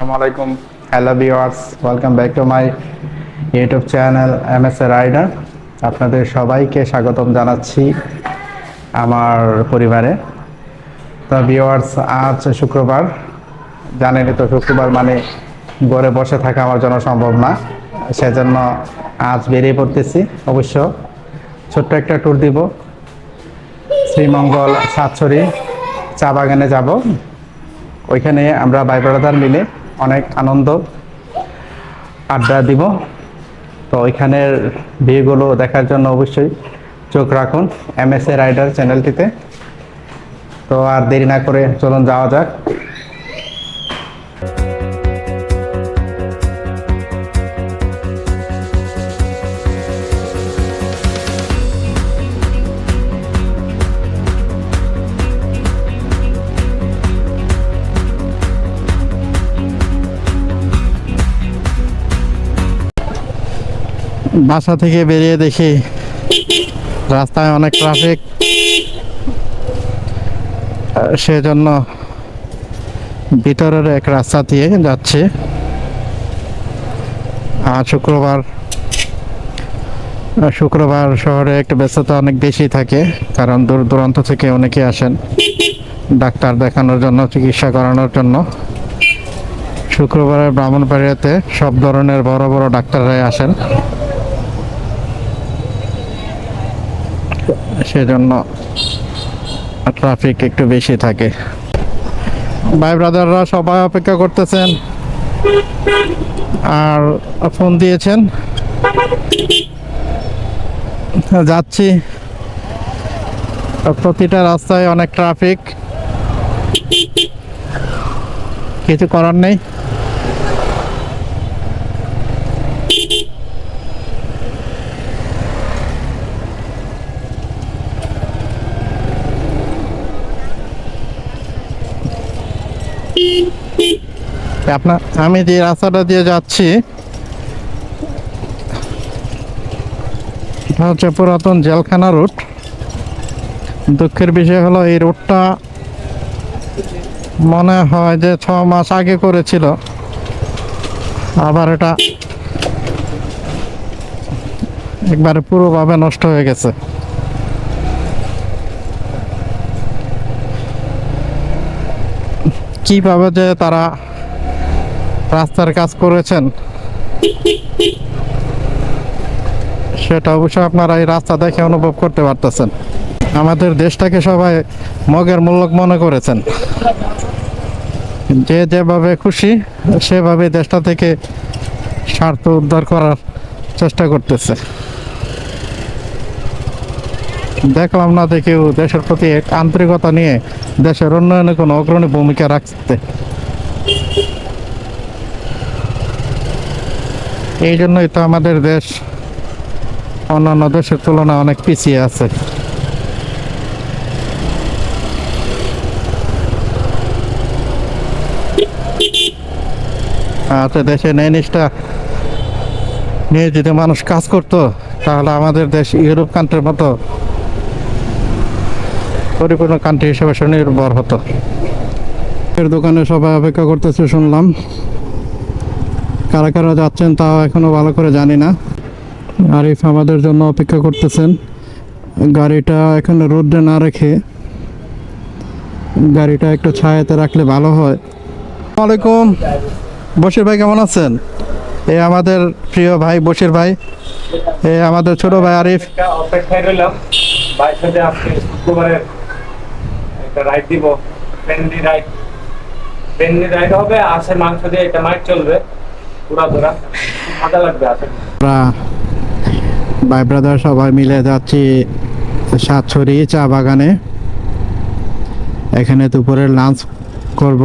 Assalamualaikum, hello viewers, welcome back to my YouTube channel MSA Rider. আপনাদের সবাইকে স্বাগতম জানাচ্ছি আমার পরিবারে। তো ভিউয়ার্স, আজ শুক্রবার, জানেনই তো শুক্রবার মানে ঘরে বসে থাকা আমার জন্য সম্ভব না, সেজন্য আজ বেরিয়ে পড়তেছি। অবশ্য ছোট্ট একটা ট্যুর দিব, শ্রীমঙ্গল সাতছড়ি চা বাগানে যাব। ওইখানে আমরা ভাই ব্রাদার মিলে অনেক আনন্দ আড্ডা দিব। তো ওইখানের ভিউগুলো দেখার জন্য অবশ্যই চোখ রাখুন MSA রাইডার চ্যানেলটিতে। তো আর দেরি না করে চলুন যাওয়া যাক। বাসা থেকে বেরিয়ে দেখি রাস্তায় অনেক ট্রাফিক, সেজন্য ভিতরের এক রাস্তা দিয়ে যাচ্ছে। আর শুক্রবার শহরে একটু ব্যস্ততা অনেক বেশি থাকে, কারণ দূর দূরান্ত থেকে অনেকে আসেন ডাক্তার দেখানোর জন্য, চিকিৎসা করানোর জন্য। শুক্রবারে ব্রাহ্মণবাড়িয়াতে সব ধরনের বড় বড় ডাক্তাররাই আসেন, সেজন্য ট্রাফিক একটু বেশি থাকে। ভাই ব্রাদাররা সবাই অপেক্ষা করতেছেন আর ফোন দিয়েছেন। যাচ্ছি, প্রতিটা রাস্তায় অনেক ট্রাফিক, কিছু করার নেই। আমি যে রাস্তাটা দিয়ে যাচ্ছি এটা হচ্ছে পুরাতন জেলখানা রুট। দুঃখের বিষয় হলো এই রুটটা মনে হয় যে 6 মাস আগে করেছিল, আবার এটা একবারে পুরোভাবে নষ্ট হয়ে গেছে। কিভাবে যে তারা রাস্তার কাজ করেছেন সেটা অবশ্য আপনারা এই রাস্তা দেখে অনুভব করতে পারতেছেন। আমাদের দেশটাকে সবাই মগের মূল্য মনে করেছেন, যে যেভাবে খুশি সেভাবে দেশটা থেকে স্বার্থ উদ্ধার করার চেষ্টা করতেছে। দেখলাম না যে কেউ দেশের প্রতি এক আন্তরিকতা নিয়ে দেশের উন্নয়নে কোনো অগ্রণী ভূমিকা রাখতে। এই জন্যই তো আমাদের দেশ অন্যান্য দেশের তুলনায় অনেক পিছিয়ে আছে। আচ্ছা, দেশে ন্যায়-নিষ্ঠা নিয়ে যদি মানুষ কাজ করতো তাহলে আমাদের দেশ ইউরোপ কান্ট্রির মতো পরিপূর্ণ কান্ট্রি হিসেবে স্বনির্ভর হতো। এর দোকানে সবাই অপেক্ষা করতেছে শুনলাম, কারা কারা যাচ্ছেন তাও এখনো ভালো করে জানি না। আরিফ আমাদের জন্য অপেক্ষা করতেছেন। গাড়িটা এখানে রোদে না রেখে গাড়িটা একটু ছায়াতে রাখলে ভালো হয়। আসসালামু আলাইকুম, বশির ভাই কেমন আছেন? এ আমাদের প্রিয় ভাই বশির ভাই, এ আমাদের ছোট ভাই আরিফ। অপেক্ষায় রইলাম, ভাইয়ের সাথে আজকে শুক্রবারে একটা রাইড দিব, পেন্ডি রাইড হবে। আসে মাংস দিয়ে এটা মাইক চলবে পুরা ধরা, মজা লাগবে। আসে আমরা ভাই ব্রাদার সবাই মিলে যাচ্ছি সাতছড়ি চা বাগানে। এখানে দুপুরের লাঞ্চ করব।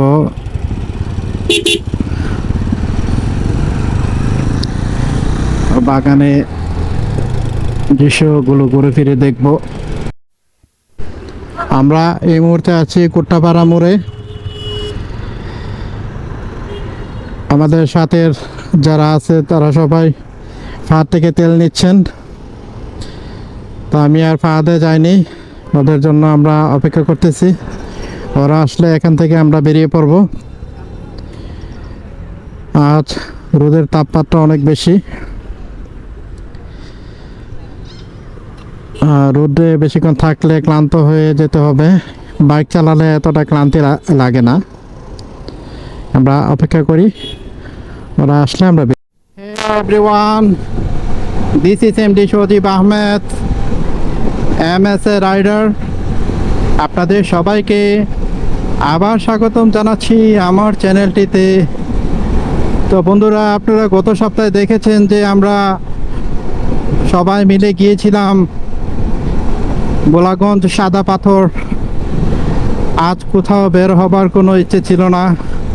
বাগানে দৃশ্যগুলো ঘুরে ফিরে দেখব। আমরা এই মুহূর্তে আছি কুট্টাপাড়া মোড়ে। আমাদের সাথে যারা আছে তারা সবাই ফাঁদ থেকে তেল নিচ্ছেন। তো আমি আর ফাঁদে যাইনি, ওদের জন্য আমরা অপেক্ষা করতেছি। ওরা আসলে এখান থেকে আমরা বেরিয়ে পড়ব। আজ রোদের তাপমাত্রা অনেক বেশি। রোদে বেশিক্ষণ থাকলে ক্লান্ত হয়ে যেতে হবে। বাইক চালালে এতটা ক্লান্তি লাগে না। আমরা অপেক্ষা করি, ওরা আসলে আমরা। Hey everyone, this is MD Shojib Ahmed, MSA rider. আপনাদের সবাইকে আবার স্বাগতম জানাচ্ছি আমার চ্যানেলটিতে। তো বন্ধুরা, আপনারা গত সপ্তাহে দেখেছেন যে আমরা সবাই মিলে গিয়েছিলাম গোলাগঞ্জ সাদা পাথর। আজ কোথাও বের হবার কোনো ইচ্ছে ছিল না।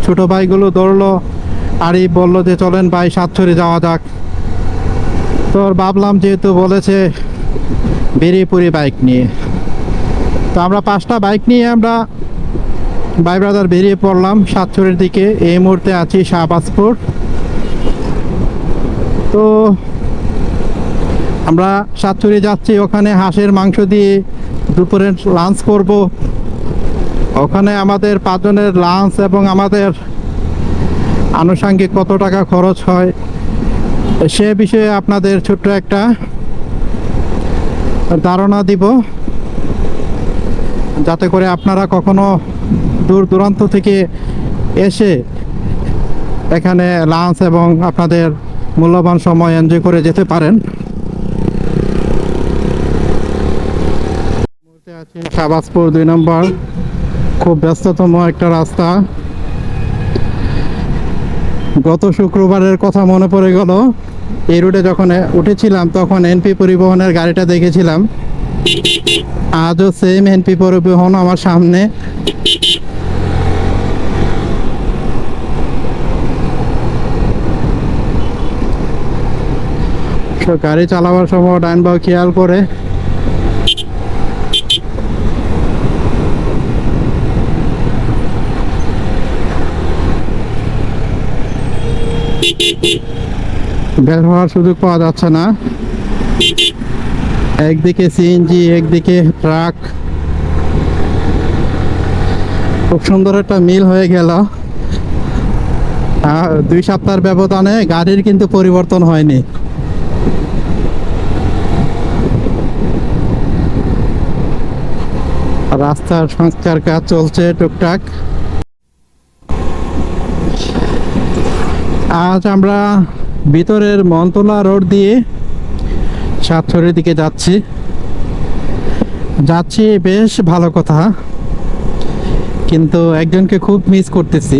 ছোট ভাইগুলো দৌড়লো, আরই বলল যে চলেন ভাই সাতছড়ি যাওয়া যাক। তো ভাবলাম যেহেতু বলেছে বেরিয়ে পড়ি বাইক নিয়ে। তো আমরা 5টা বাইক নিয়ে আমরা ভাই ব্রাদার বেরিয়ে পড়লাম সাতছড়ির দিকে। এই মুহূর্তে আছি শাহবাজপুর। তো আমরা সাতছড়ি যাচ্ছি, ওখানে হাঁসের মাংস দিয়ে দুপুরে লাঞ্চ করব। ওখানে আমাদের 5 জনের লাঞ্চ এবং আমাদের আনুষঙ্গিক কত টাকা খরচ হয় সে বিষয়ে আপনাদের ছোট্ট একটা ধারণা দিব, যাতে করে আপনারা কখনো দূর দূরান্ত থেকে এসে এখানে লাঞ্চ এবং আপনাদের মূল্যবান সময় এনজয় করে যেতে পারেন। শাহবাজপুর 2 নম্বর, খুব ব্যস্ততম একটা রাস্তা। গত শুক্রবারের কথা মনে পড়ে গেল। এই রুটে যখন উঠেছিলাম তখন এনপি পরিবহনের গাড়িটা দেখেছিলাম। আজও সেম এনপি পরিবহন আমার সামনে। গাড়ি চালাবার সময় ডাইন বাম খেয়াল করে। বের হওয়ার সুযোগ পাওয়া যাচ্ছে না। একদিকে সিএনজি, একদিকে ট্রাক। খুব সুন্দর একটা মিল হয়ে গেল। 2 সপ্তাহের ব্যবধানে গাড়ির কিন্তু পরিবর্তন হয়নি। রাস্তার সংস্কার কাজ চলছে টুকটাক। আজ আমরা ভিতরের মনতলা রোড দিয়ে সাতছড়ির দিকে যাচ্ছি বেশ ভালো কথা, কিন্তু একজনকে খুব মিস করতেছি।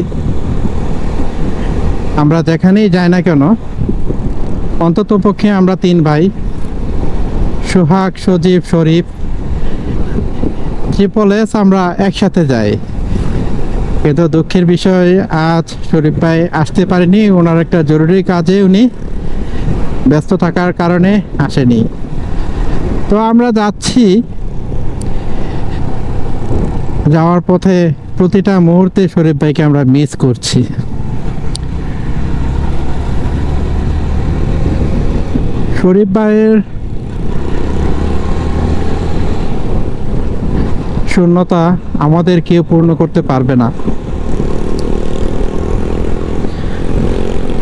আমরা যেখানেই যাই না কেন, অন্তত পক্ষে আমরা 3 ভাই সোহাগ, সজীব, শরীফ, ট্রিপল এস আমরা একসাথে যাই। কিন্তু দুঃখের বিষয় আজ শরীফ ভাই আসতে পারেনি। ওনার একটা জরুরি কাজে উনি ব্যস্ত থাকার কারণে আসেনি। তো আমরা যাচ্ছি, যাওয়ার পথে প্রতিটা মুহূর্তে শরীফ ভাইকে আমরা মিস করছি। শরীফ ভাইয়ের শূন্যতা আমাদের কেউ পূর্ণ করতে পারবে না।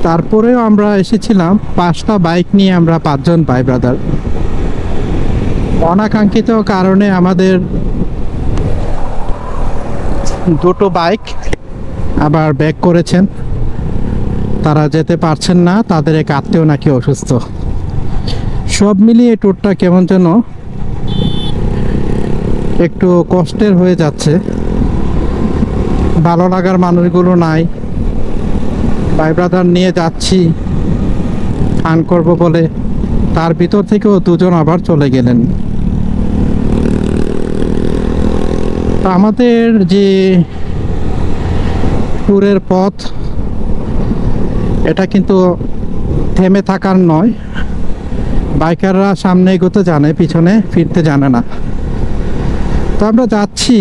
তারপরেও আমরা এসেছিলাম 5টা বাইক নিয়ে, আমরা 5 জন ভাই ব্রাদার। অনাকাঙ্ক্ষিত কারণে আমাদের 2টো বাইক আবার ব্যাক করেছেন। তারা যেতে পারছেন না, তাদের এক আত্মীয় নাকি অসুস্থ। সব মিলিয়ে ট্যুরটা কেমন যেন একটু কষ্টের হয়ে যাচ্ছে। ভালো লাগার মানুষগুলো নাই। ভাই ব্রাদার নিয়ে যাচ্ছি ফান করব বলে, তার ভিতর থেকেও 2 জন আবার চলে গেলেন। আমাদের যে ট্যুরের পথ, এটা কিন্তু থেমে থাকার নয়। বাইকাররা সামনে এগোতে জানে, পিছনে ফিরতে জানে না। তো আমরা যাচ্ছি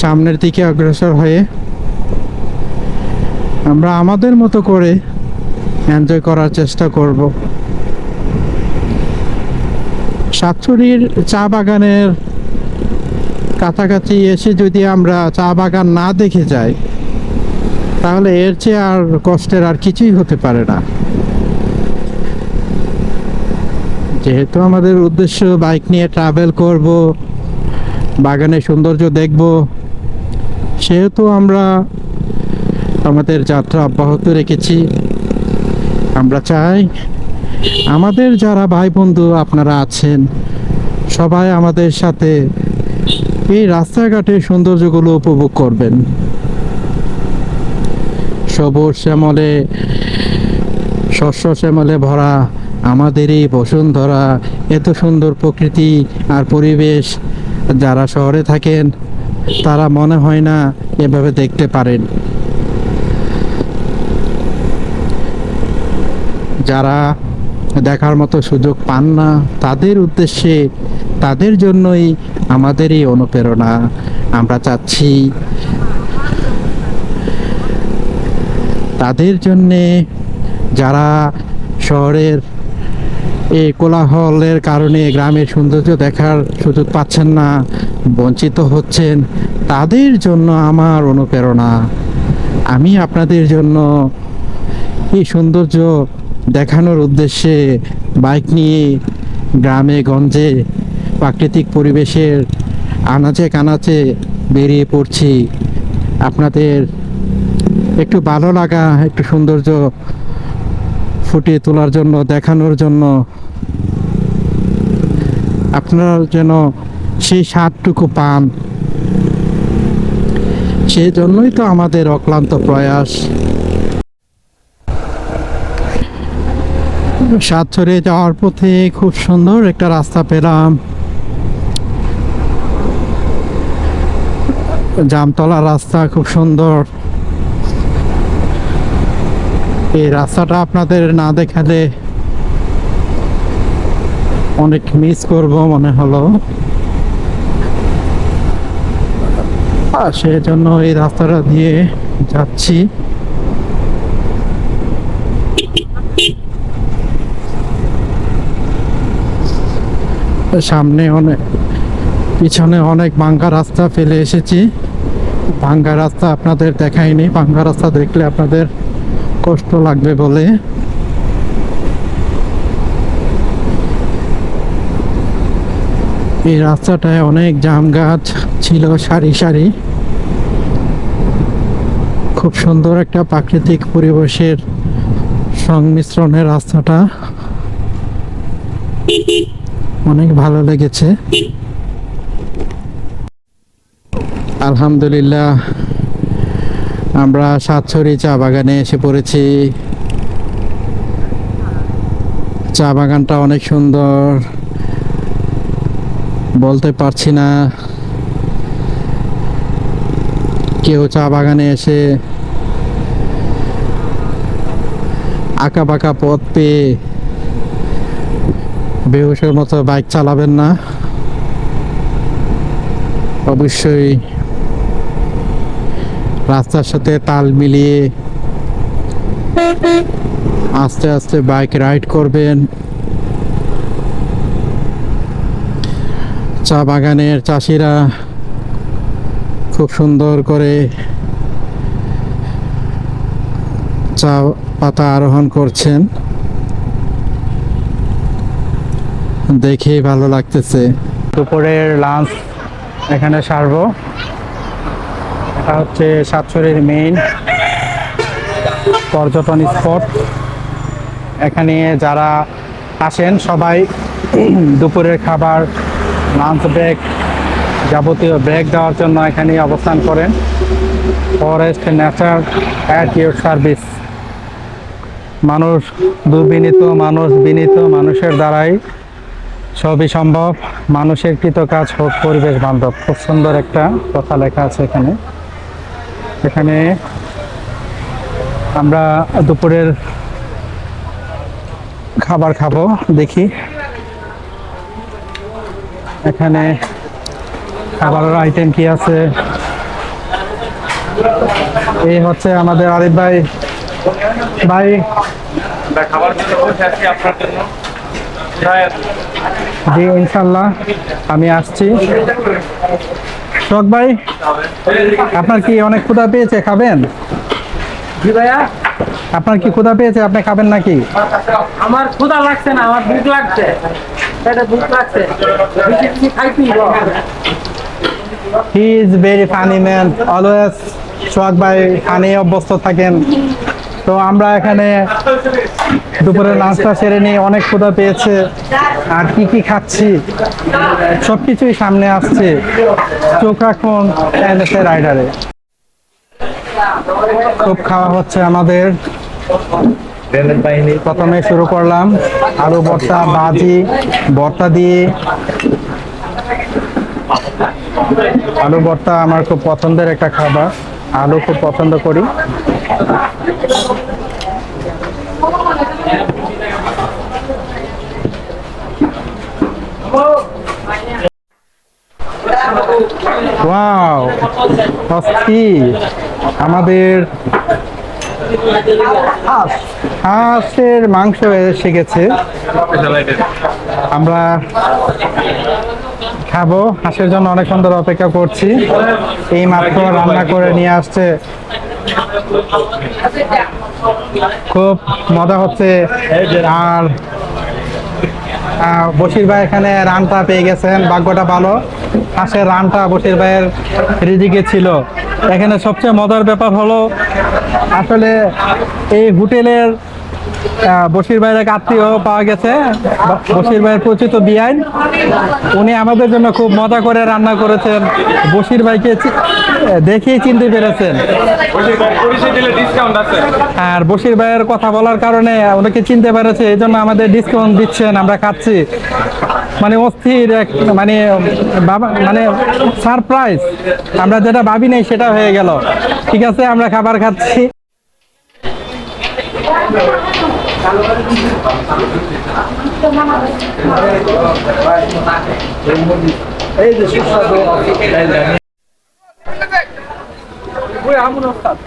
সামনের দিকে অগ্রসর হয়ে। আমরা আমাদের মতো করে এনজয় করার চেষ্টা করব। সাতছড়ির চা বাগানের কাছাকাছি এসে যদি আমরা চা বাগান না দেখে যাই, তাহলে এর চেয়ে আর কষ্টের আর কিছুই হতে পারে না। যেহেতু আমাদের উদ্দেশ্য বাইক নিয়ে ট্রাভেল করব, বাগানের সৌন্দর্য দেখব, সেহেতু আমরা আমাদের যাত্রা অব্যাহত রেখেছি। আমরা চাই আমাদের যারা ভাই বন্ধু আপনারা আছেন, সবাই আমাদের সাথে এই রাস্তাঘাটের সৌন্দর্যগুলো উপভোগ করবেন। সবুজ শ্যামলে, শস্য শ্যামলে ভরা আমাদের এই বসুন্ধরা, এত সুন্দর প্রকৃতি আর পরিবেশ যারা শহরে থাকেন তারা মনে হয় না এভাবে দেখতে পারেন। যারা দেখার মতো সুযোগ পান না তাদের উদ্দেশ্যে, তাদের জন্যই আমাদের এই অনুপ্রেরণা। আমরা চাচ্ছি তাদের জন্যে যারা শহরের এই কোলাহলের কারণে গ্রামের সৌন্দর্য দেখার সুযোগ পাচ্ছেন না, বঞ্চিত হচ্ছেন, তাদের জন্য আমার অনুপ্রেরণা। আমি আপনাদের জন্য এই সৌন্দর্য দেখানোর উদ্দেশ্যে বাইক নিয়ে গ্রামে গঞ্জে প্রাকৃতিক পরিবেশের আনাচে কানাচে বেরিয়ে পড়ছি। আপনাদের একটু ভালো লাগা, একটু সৌন্দর্য ফুটিয়ে তোলার জন্য, দেখানোর জন্য, আপনারা যেন সেই স্বাদটুকু পান, সেই জন্যই তো আমাদের অক্লান্ত প্রয়াস। সাতছড়ে যাওয়ার পথে খুব সুন্দর একটা রাস্তা পেলাম, জামতলা রাস্তা, খুব সুন্দর। এই রাস্তাটা আপনাদের না দেখালে অনেক মিস করব মনে হলো, আর সেজন্য এই রাস্তাটা দিয়ে যাচ্ছি। সামনে অনেক, পিছনে অনেক ভাঙ্গা রাস্তা ফেলে এসেছি। ভাঙ্গা রাস্তা আপনাদের দেখাইনি, ভাঙ্গা রাস্তা দেখলে আপনাদের কষ্ট লাগবে বলে। এই রাস্তাটায় অনেক জাম গাছ ছিল সারি সারি। খুব সুন্দর একটা প্রাকৃতিক পরিবেশের সংমিশ্রণের রাস্তাটা, অনেক ভালো লেগেছে। আলহামদুলিল্লাহ, আমরা সাতছড়ি চা বাগানে এসে পড়েছি। চা বাগানটা অনেক সুন্দর, বলতে পারছি না। কেউ চা বাগানে এসে আঁকা বাঁকা পথ পেয়ে বেহুশের মতো বাইক চালাবেন না। অবশ্যই রাস্তার সাথে তাল মিলিয়ে আস্তে আস্তে বাইক রাইড করবেন। চা বাগানের চাষিরা খুব সুন্দর করে চা পাতা আরোহণ করছেন, দেখে ভালো লাগতেছে। দুপুরের লাঞ্চ এখানে সারবো। এটা হচ্ছে সাতছড়ির মেইন পর্যটন স্পট। এখানে যারা আসেন সবাই দুপুরের খাবার, লাঞ্চ ব্রেক, যাবতীয় ব্রেক দেওয়ার জন্য এখানে অবস্থান করেন। Forest nature at your service. মানুষ দুর্বিনীত, মানুষ বিনীত, মানুষের দ্বারাই সবই সম্ভব। মানুষের কৃত কাজ হোক পরিবেশ বান্ধব। খুব সুন্দর একটা কথা লেখা আছে এখানে। এখানে আমরা দুপুরের খাবার খাবো, দেখি এখানে খাবারের আইটেম কি আছে। এই হচ্ছে আমাদের আরিফ ভাই। ভাই খাবার জন্য বসে আছি আপনার জন্য। জি ইনশাল্লাহ আমি আসছি। শোক ভাই, আপনার কি অনেক ক্ষুধা পেয়েছে, খাবেন? জি ভাইয়া, আপনার কি ক্ষুধা পেয়েছে, আপনি খাবেন নাকি? আমার ক্ষুধা লাগছে না, আমার ভুক লাগছে, পেটে ভুক লাগছে, বেশি কিছু খাইতেই হবে। He is very funny man, always Sohag ভাই ফানি অভ্যস্ত থাকেন। তো আমরা এখানে দুপুরে নাস্তা সেরে নিয়ে অনেক ক্ষুধা পেয়েছে, আর কি কি খাচ্ছি সবকিছুই সামনে আসছে। চোখ রাখুন এমএসএ রাইডারে। খুব খাওয়া হচ্ছে আমাদের। প্রথমে শুরু করলাম আলু ভর্তা, ভাজি, ভর্তা দিয়ে। আলু ভর্তা আমার খুব পছন্দের একটা খাবার, আলু খুব পছন্দ করি। ওয়াও, অস্থির। আমাদের হাঁসের মাংস এসে গেছে, আমরা খাবো। হাঁসের জন্য অনেকক্ষণ ধরে অপেক্ষা করছি, এই মাত্র রান্না করে নিয়ে আসছে। খুব মজা হচ্ছে। আর বশির ভাই এখানে রানটা পেয়ে গেছেন, ভাগ্যটা ভালো। হাঁসের রানটা বশির ভাইয়ের রিজিকে ছিল। এখানে সবচেয়ে মজার ব্যাপার হলো, আসলে এই হোটেলের বশির ভাইয়ের এক আত্মীয় পাওয়া গেছে, বশির ভাইয়ের পরিচিত বিআইন। উনি আমাদের জন্য খুব মজা করে রান্না করেছেন। বশির ভাইকে দেখেই চিনতে পেরেছেন, আর বশির ভাইয়ের কথা বলার কারণে ওনাকে চিনতে পেরেছে, এই জন্য আমাদের ডিসকাউন্ট দিচ্ছেন, আমরা খাচ্ছি। মানে অস্থির এক, মানে মানে সারপ্রাইজ। আমরা যেটা ভাবি নাই সেটা হয়ে গেল। ঠিক আছে, আমরা খাবার খাচ্ছি।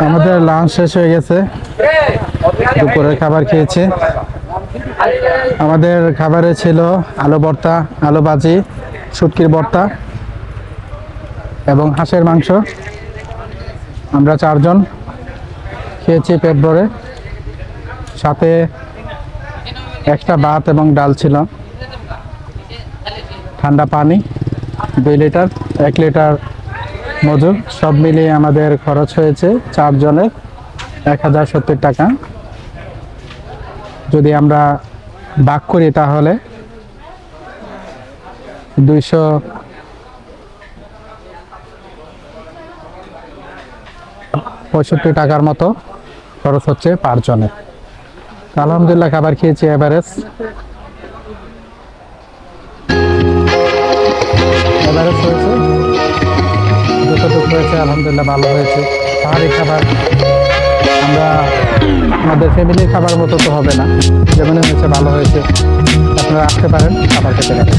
আমাদের লাঞ্চ শেষ হয়ে গেছে, দুপুরের খাবার খেয়েছি। আমাদের খাবারে ছিল আলু ভর্তা, আলু ভাজি, শুটকির ভর্তা এবং হাঁসের মাংস। আমরা 4 জন খেয়েছি পেট ভরে। সাথে একটা ভাত এবং ডাল ছিল, ঠান্ডা পানি 2 লিটার, 1 লিটার মজু। সব মিলিয়ে আমাদের খরচ হয়েছে 4 জনের 1070 টাকা। যদি আমরা ভাগ করি তাহলে 265 টাকার মতো খরচ হচ্ছে পার জনে। আলহামদুলিল্লাহ খাবার খেয়েছি এভারেজ। হয়েছে, যতটুকু হয়েছে আলহামদুলিল্লাহ ভালো হয়েছে। পাহাড়ি খাবার আমরা আমাদের ফ্যামিলির খাবার মতো তো হবে না, যেমন হয়েছে ভালো হয়েছে। আপনারা আসতে পারেন, খাবার খেতে পারেন।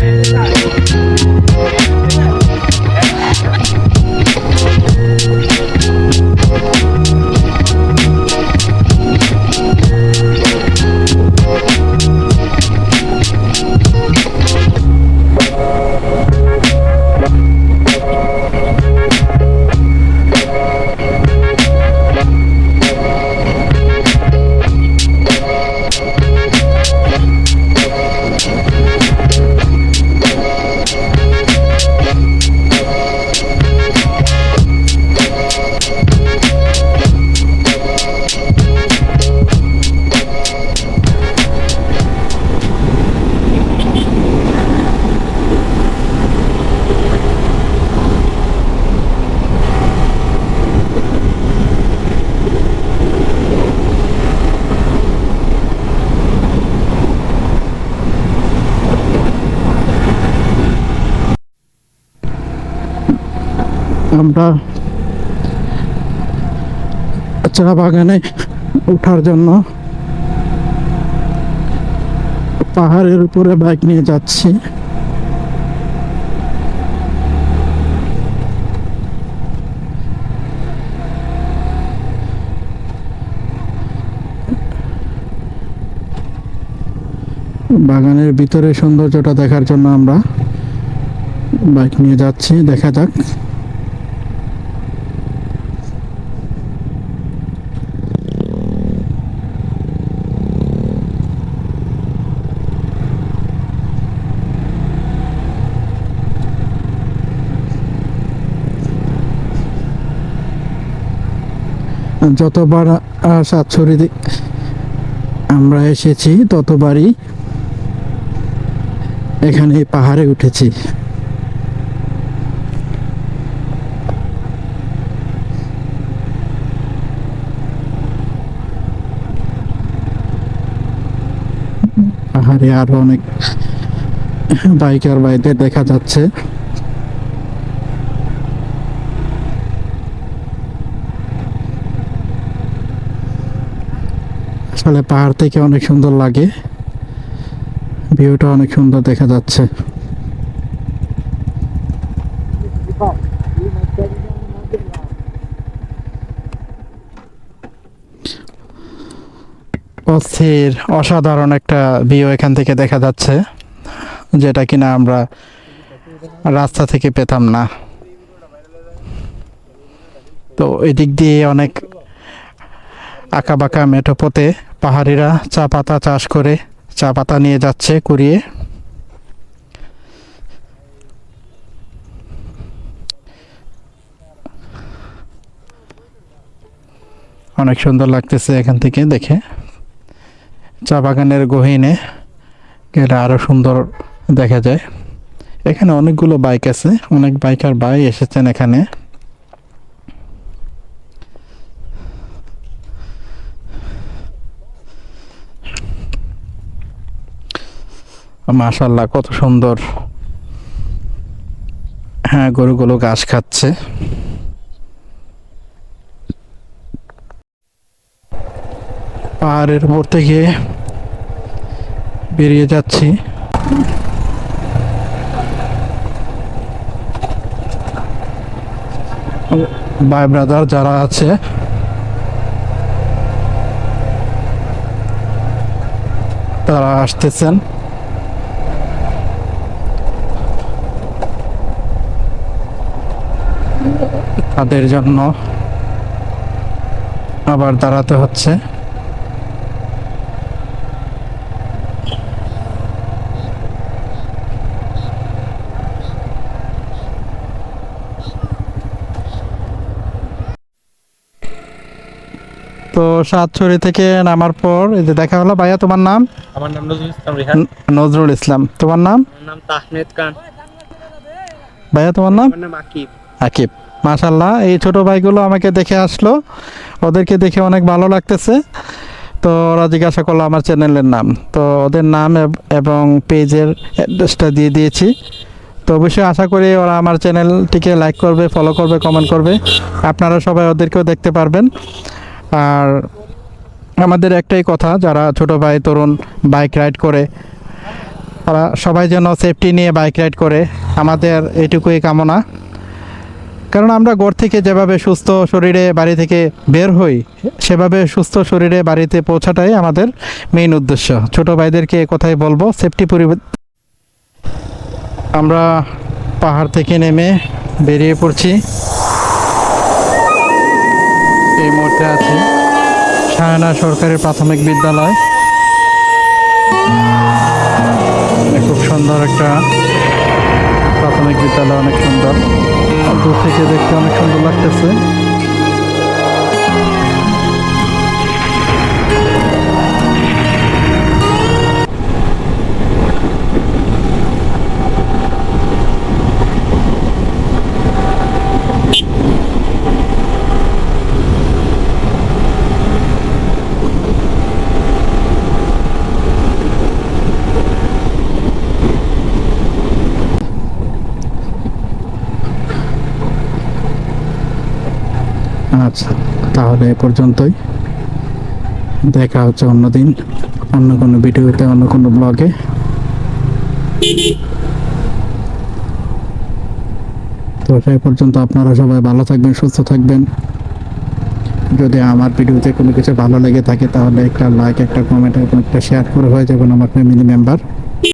আমরা চা বাগানে ওঠার জন্য পাহাড়ের উপরে বাইক নিয়ে যাচ্ছি। বাগানের ভিতরে সৌন্দর্যটা দেখার জন্য আমরা বাইক নিয়ে যাচ্ছি, দেখা যাক। যতবার সাতছড়ি আমরা এসেছি ততবারই এখানে পাহাড়ে উঠেছি। পাহাড়ে আরো অনেক বাইকার ভাইদের দেখা যাচ্ছে। আসলে পাহাড় থেকে অনেক সুন্দর লাগে, ভিউটা অনেক সুন্দর দেখা যাচ্ছে। অস্থির অসাধারণ একটা ভিউ এখান থেকে দেখা যাচ্ছে, যেটা কিনা আমরা রাস্তা থেকে পেতাম না। তো এদিক দিয়ে অনেক আঁকা বাঁকা মেঠো পথে পাহাড়িরা চা পাতা চাষ করে চা পাতা নিয়ে যাচ্ছে কুড়িয়ে। অনেক সুন্দর লাগতেছে এখান থেকে দেখে। চা বাগানের গহীনে গেলে আরো সুন্দর দেখা যায়। এখানে অনেকগুলো বাইক আছে, অনেক বাইকার ভাই এসেছেন এখানে। মাশাআল্লাহ কত সুন্দর। হ্যাঁ, গরুগুলো ঘাস খাচ্ছে। পাহাড়ের উপর থেকে বেরিয়ে যাচ্ছি। ভাই ব্রাদার যারা আছে তারা আসতেছেন। তাদের জন্য আবার দাঁড়াতে হচ্ছে। তো সাতছড়ি থেকে নামার পর এই যে দেখা হলো। ভাইয়া তোমার নাম? আমার নাম নজরুল ইসলাম রিহান। নজরুল ইসলাম। তোমার নাম? আমার নাম তাহমেদ খান। ভাইয়া তোমার নাম? আমার নাম আকিব। আকিব। মাশাল্লাহ, এই ছোট ভাইগুলো আমাকে দেখে আসলো, ওদেরকে দেখে অনেক ভালো লাগতেছে। তো ওরা জিজ্ঞাসা করলো আমার চ্যানেলের নাম, তো ওদের নাম এবং পেজের অ্যাড্রেসটা দিয়ে দিয়েছি। তো অবশ্যই আশা করি ওরা আমার চ্যানেলটিকে লাইক করবে, ফলো করবে, কমেন্ট করবে। আপনারা সবাই ওদেরকেও দেখতে পারবেন। আর আমাদের একটাই কথা, যারা ছোট ভাই তরুণ বাইক রাইড করে তারা সবাই যেন সেফটি নিয়ে বাইক রাইড করে, আমাদের এটুকুই কামনা। কারণ আমরা ঘর থেকে যেভাবে সুস্থ শরীরে বাড়ি থেকে বের হই, সেভাবে সুস্থ শরীরে বাড়িতে পৌঁছাটাই আমাদের মেইন উদ্দেশ্য। ছোট ভাইদেরকে কথাই বলবো, সেফটি আমরা পাহাড় থেকে নেমে বেরিয়ে পড়ছি। এই মুহূর্তে আছি শাহানা সরকারি প্রাথমিক বিদ্যালয়। খুব সুন্দর একটা প্রাথমিক বিদ্যালয়, অনেক সুন্দর। দূর থেকে দেখতে অনেক সুন্দর লাগতেছে। আচ্ছা, তাহলে এ পর্যন্তই। দেখা হচ্ছে অন্যদিন, অন্য কোনো ভিডিওতে, অন্য কোনো ব্লগে। তো সেই পর্যন্ত আপনারা সবাই ভালো থাকবেন, সুস্থ থাকবেন। যদি আমার ভিডিওতে কোনো কিছু ভালো লেগে থাকে তাহলে একটা লাইক, একটা কমেন্ট এবং একটা শেয়ার করে হয়ে যাবেন আমার ফ্যামিলি মেম্বার।